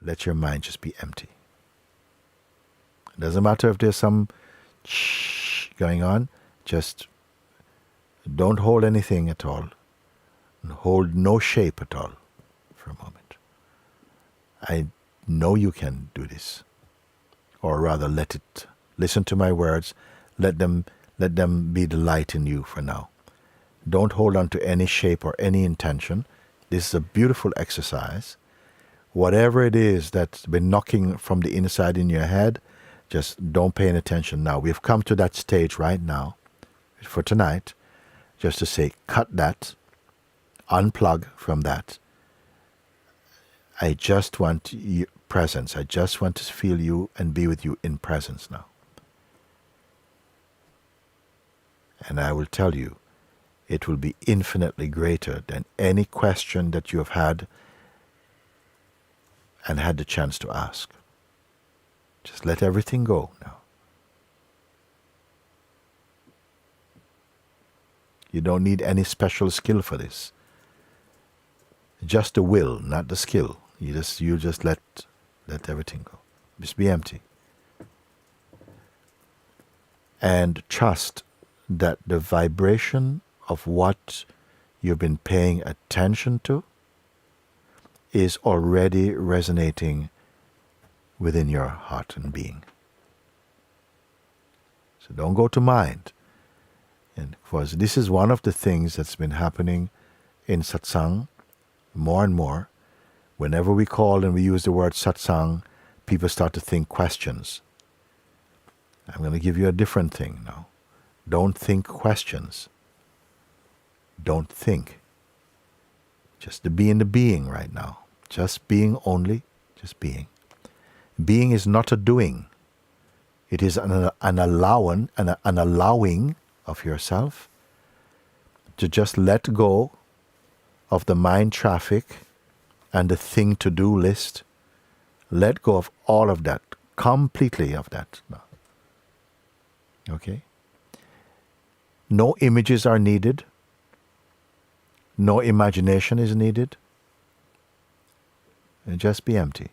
let your mind just be empty. It doesn't matter if there's some shh going on, just don't hold anything at all. Hold no shape at all for a moment. I know you can do this. Or rather, listen to my words, let them be the light in you for now. Don't hold on to any shape or any intention. This is a beautiful exercise. Whatever it is that's been knocking from the inside in your head, just don't pay any attention now. We've come to that stage right now for tonight, just to say, cut that, unplug from that. I just want presence. I just want to feel you and be with you in presence now. And I will tell you, it will be infinitely greater than any question that you have had and had the chance to ask. Just let everything go now. You don't need any special skill for this. Just the will, not the skill. You just let everything go. Just be empty. And trust that the vibration of what you've been paying attention to is already resonating within your heart and being. So don't go to mind. And of course, this is one of the things that's been happening in satsang more and more. Whenever we call and we use the word satsang, people start to think questions. I'm going to give you a different thing now. Don't think questions. Don't think. Just to be in the being right now. Just being only, just being. Being is not a doing. It is an allowing of yourself to just let go of the mind traffic and the thing to do list. Let go of all of that, completely of that now. Okay? No images are needed. No imagination is needed. And just be empty.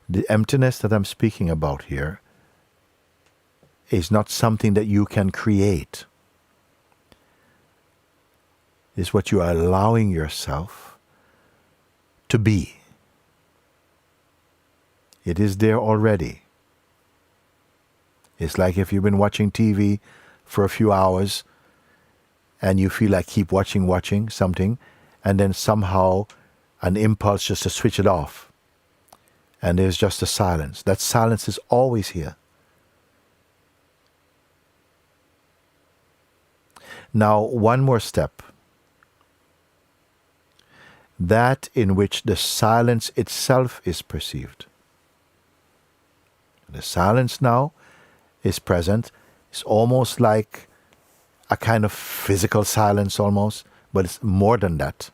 The emptiness that I'm speaking about here is not something that you can create. It's what you are allowing yourself to be. It is there already. It's like if you've been watching TV for a few hours and you feel like keep watching something, and then somehow an impulse just to switch it off. And there's just a silence. That silence is always here. Now, one more step. That in which the silence itself is perceived. The silence now is present. It's almost like a kind of physical silence almost, but it's more than that.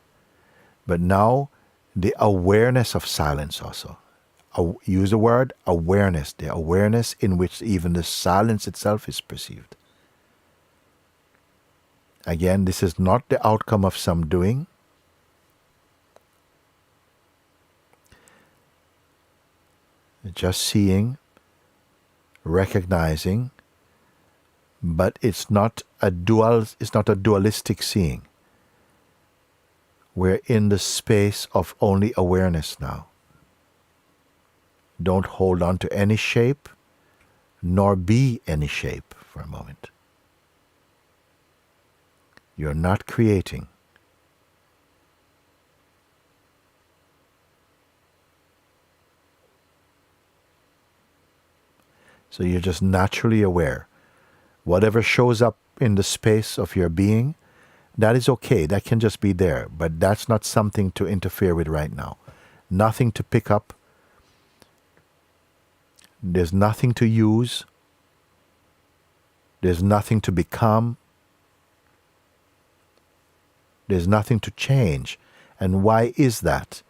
But now the awareness of silence also. Use the word awareness, the awareness in which even the silence itself is perceived. Again, this is not the outcome of some doing. Just seeing, recognizing, but it's not a dualistic seeing. We're in the space of only awareness now. Don't hold on to any shape, nor be any shape for a moment. You're not creating. So you're just naturally aware. Whatever shows up in the space of your being, that is okay. That can just be there. But that's not something to interfere with right now. Nothing to pick up. There's nothing to use. There's nothing to become. There's nothing to change. And why is that?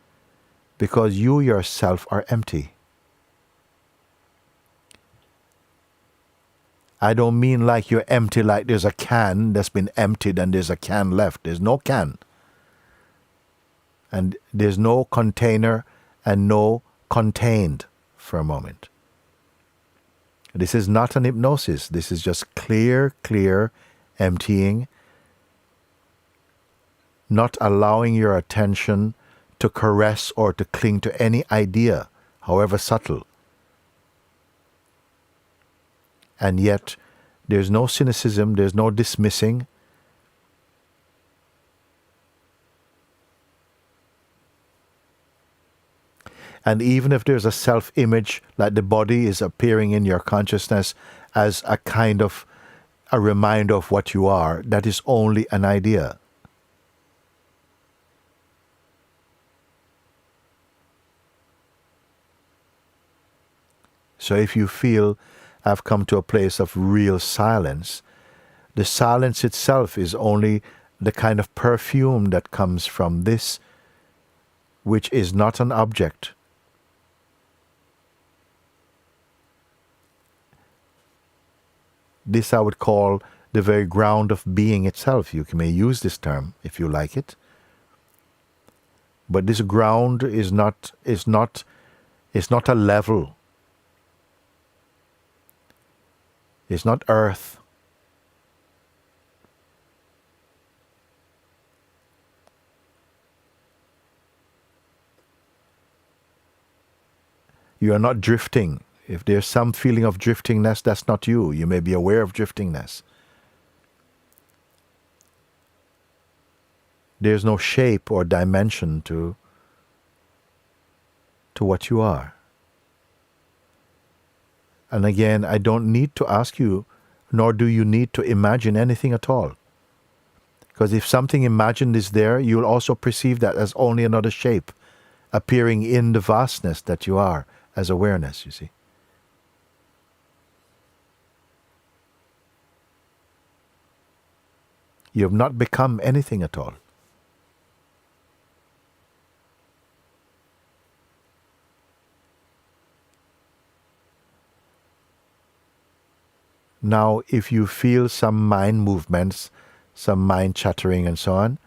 because you yourself are empty. I don't mean like you're empty, like there's a can that's been emptied and there's a can left. There's no can. And there's no container and no contained for a moment. This is not an hypnosis. This is just clear emptying, not allowing your attention to caress or to cling to any idea, however subtle. And yet, there's no cynicism, there's no dismissing. And even if there's a self-image, like the body is appearing in your consciousness as a kind of a reminder of what you are, that is only an idea. So if you feel I've come to a place of real silence, the silence itself is only the kind of perfume that comes from this, which is not an object. This I would call the very ground of being itself. You may use this term if you like it. But this ground is not a level. It's not earth. You are not drifting. If there's some feeling of driftingness, that's not you. You may be aware of driftingness. There's no shape or dimension to what you are. And again, I don't need to ask you, nor do you need to imagine anything at all. Because if something imagined is there, you'll also perceive that as only another shape appearing in the vastness that you are as awareness, you see. You have not become anything at all. Now, if you feel some mind movements, some mind chattering and so on,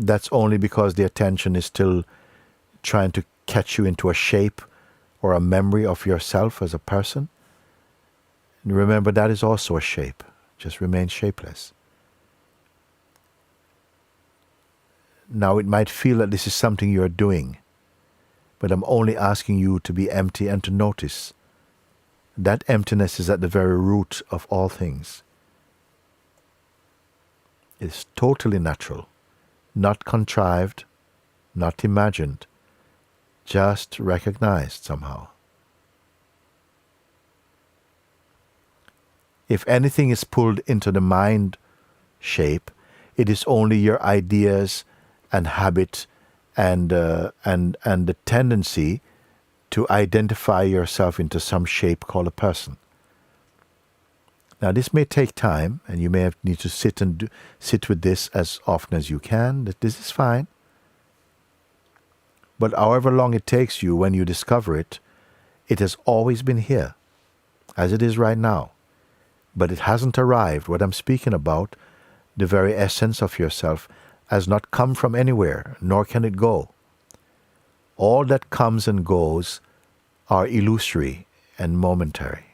that's only because the attention is still trying to catch you into a shape or a memory of yourself as a person. And remember, that is also a shape. Just remain shapeless. Now, it might feel that this is something you're doing, but I'm only asking you to be empty and to notice. That emptiness is at the very root of all things. It's totally natural, not contrived, not imagined, just recognized somehow. If anything is pulled into the mind shape, it is only your ideas and habit and the tendency to identify yourself into some shape called a person. Now, this may take time, and you may need to sit with this as often as you can. That this is fine. But however long it takes you, when you discover it, it has always been here, as it is right now. But it hasn't arrived. What I'm speaking about, the very essence of yourself, has not come from anywhere, nor can it go. All that comes and goes are illusory and momentary.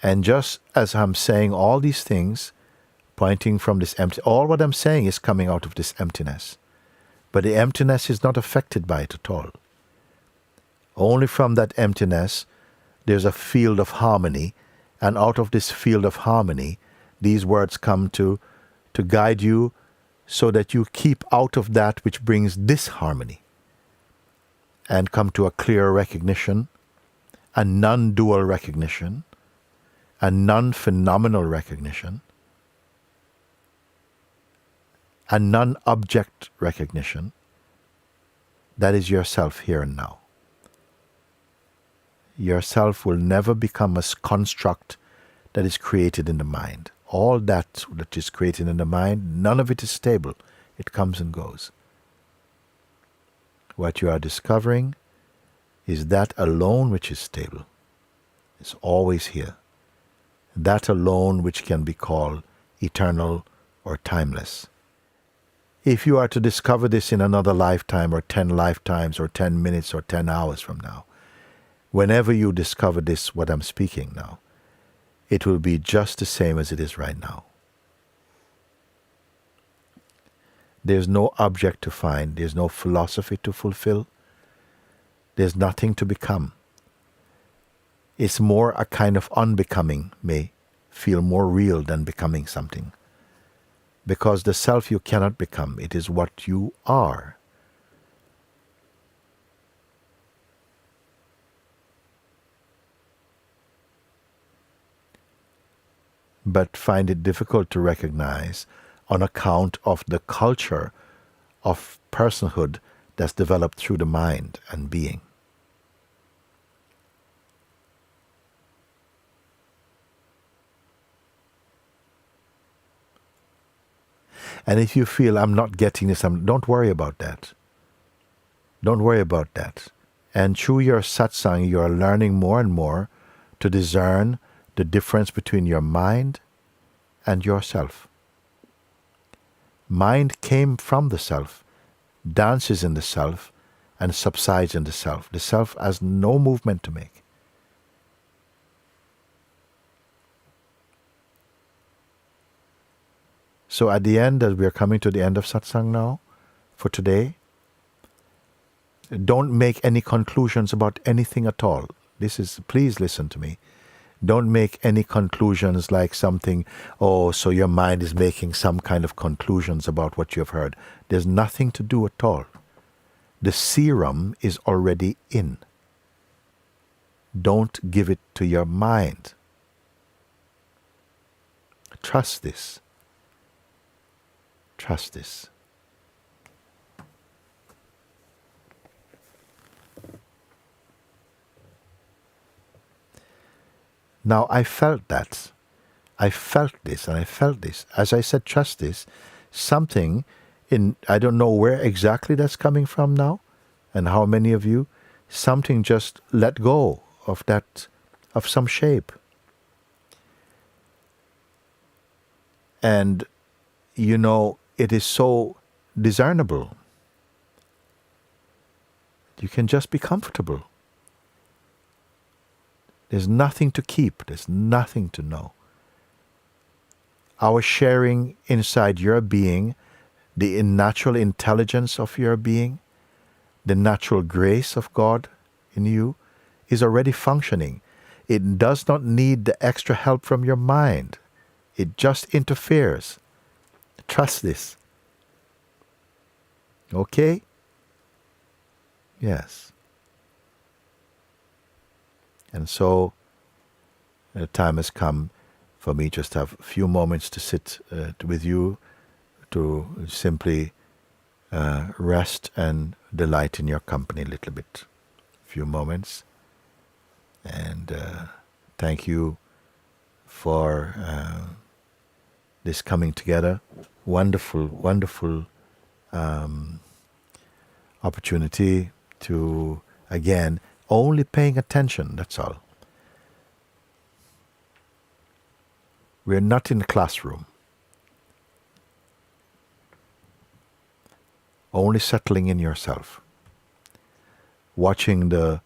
And just as I'm saying all these things, pointing from this empty, all what I'm saying is coming out of this emptiness. But the emptiness is not affected by it at all. Only from that emptiness, there's a field of harmony, and out of this field of harmony, these words come to guide you so that you keep out of that which brings disharmony and come to a clear recognition, a non-dual recognition, a non-phenomenal recognition, a non-object recognition. That is yourself here and now. Yourself will never become a construct that is created in the mind. All that is created in the mind, none of it is stable. It comes and goes. What you are discovering is that alone which is stable. It's always here. That alone which can be called eternal or timeless. If you are to discover this in another lifetime or 10 lifetimes or 10 minutes or 10 hours from now, whenever you discover this, what I'm speaking now, it will be just the same as it is right now. There's no object to find. There's no philosophy to fulfill. There's nothing to become. It's more a kind of unbecoming may feel more real than becoming something. Because the self you cannot become, it is what you are. But find it difficult to recognize on account of the culture of personhood that's developed through the mind and being. And if you feel I'm not getting this, don't worry about that. Don't worry about that. And through your satsang, you are learning more and more to discern the difference between your mind and yourself. Mind came from the self, dances in the self, and subsides in the self. The self has no movement to make. So at the end, as we are coming to the end of satsang now, for today, don't make any conclusions about anything at all. Please listen to me. Don't make any conclusions like something, oh, so your mind is making some kind of conclusions about what you have heard. There's nothing to do at all. The serum is already in. Don't give it to your mind. Trust this. Trust this. Now I felt that. I felt this and I felt this. As I said, trust this. Something I don't know where exactly that's coming from now and how many of you, something just let go of that, of some shape. And, it is so discernible. You can just be comfortable. There's nothing to keep. There's nothing to know. Our sharing inside your being, the natural intelligence of your being, the natural grace of God in you is already functioning. It does not need the extra help from your mind. It just interferes. Trust this. Okay? Yes. And so the time has come for me just to have a few moments to sit with you, to simply rest and delight in your company a little bit. A few moments. And thank you for this coming together. Wonderful, wonderful opportunity to, again, only paying attention, that's all. We're not in the classroom. Only settling in yourself. Watching the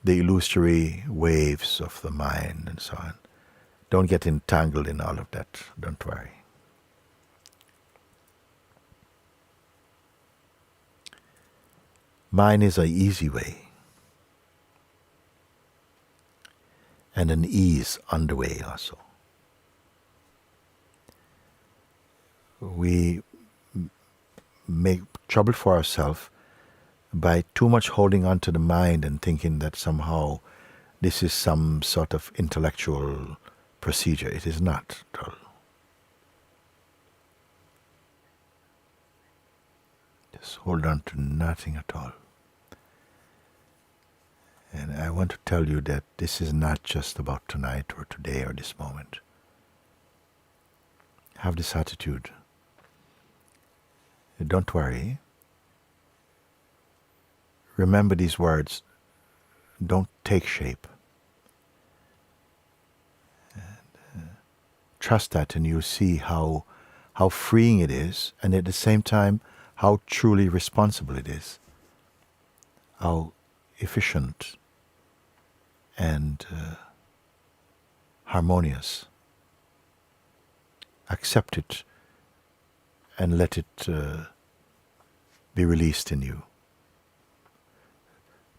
illusory waves of the mind and so on. Don't get entangled in all of that. Don't worry. Mine is an easy way. And an ease on the way also. We make trouble for ourselves by too much holding on to the mind and thinking that somehow this is some sort of intellectual procedure. It is not at all. Just hold on to nothing at all. And I want to tell you that this is not just about tonight or today or this moment. Have this attitude. Don't worry. Remember these words. Don't take shape. Trust that, and you'll see how freeing it is, and at the same time how truly responsible it is, how efficient and harmonious. Accept it and let it be released in you.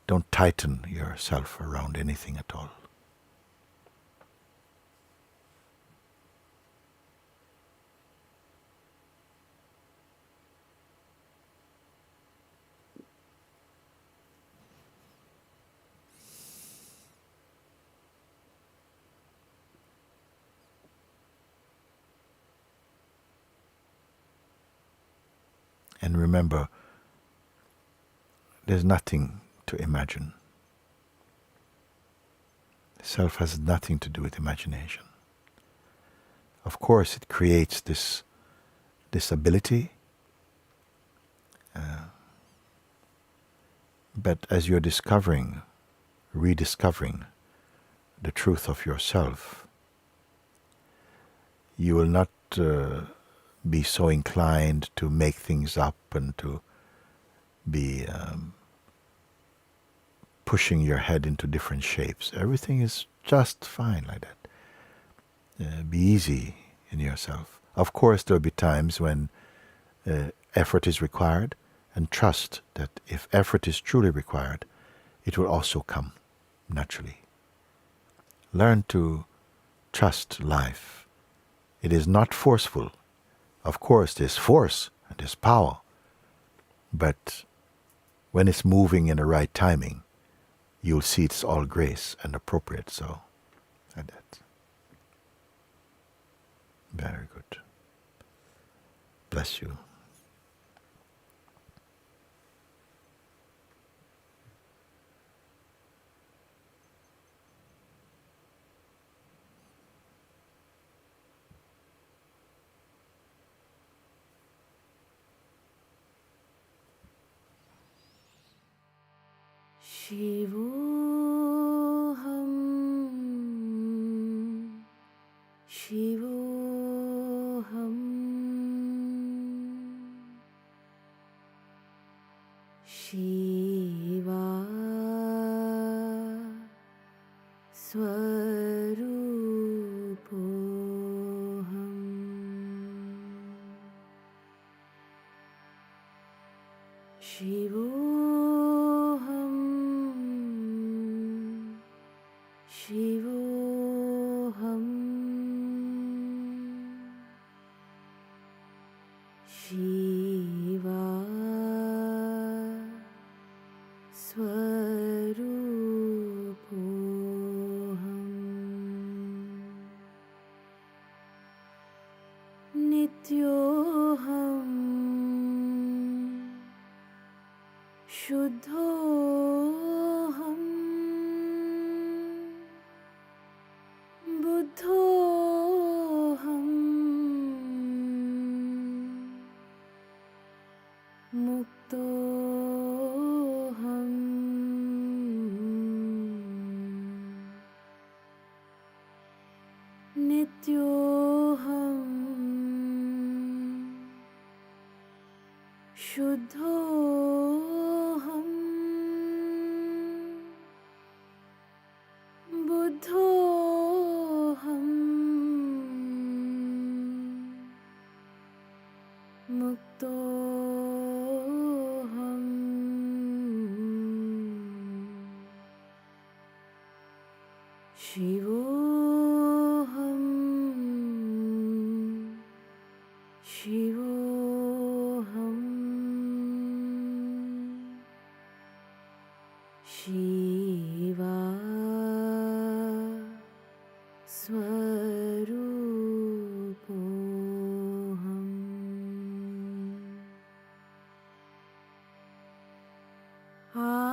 Don't tighten yourself around anything at all. And remember, there's nothing to imagine. Self has nothing to do with imagination. Of course, it creates this ability, but as you're rediscovering the truth of yourself, you will not be so inclined to make things up and to be pushing your head into different shapes. Everything is just fine like that. Be easy in yourself. Of course, there will be times when effort is required, and trust that if effort is truly required, it will also come naturally. Learn to trust life. It is not forceful. Of course, there's force and there's power, but when it's moving in the right timing, you'll see it's all grace and appropriate. So, like that. Very good. Bless you. Shivoham, Shivoham, Shiva Swarupoham, Shivoham, Shivoham, Shiva Swarupoham, Nityoham, Shuddhoham, Buddhoham, Muktoham, Nityoham, Shuddhoham, Buddhoham, Muktoham, Shivoham, Shivoham, Shiva Swarupoham. Ah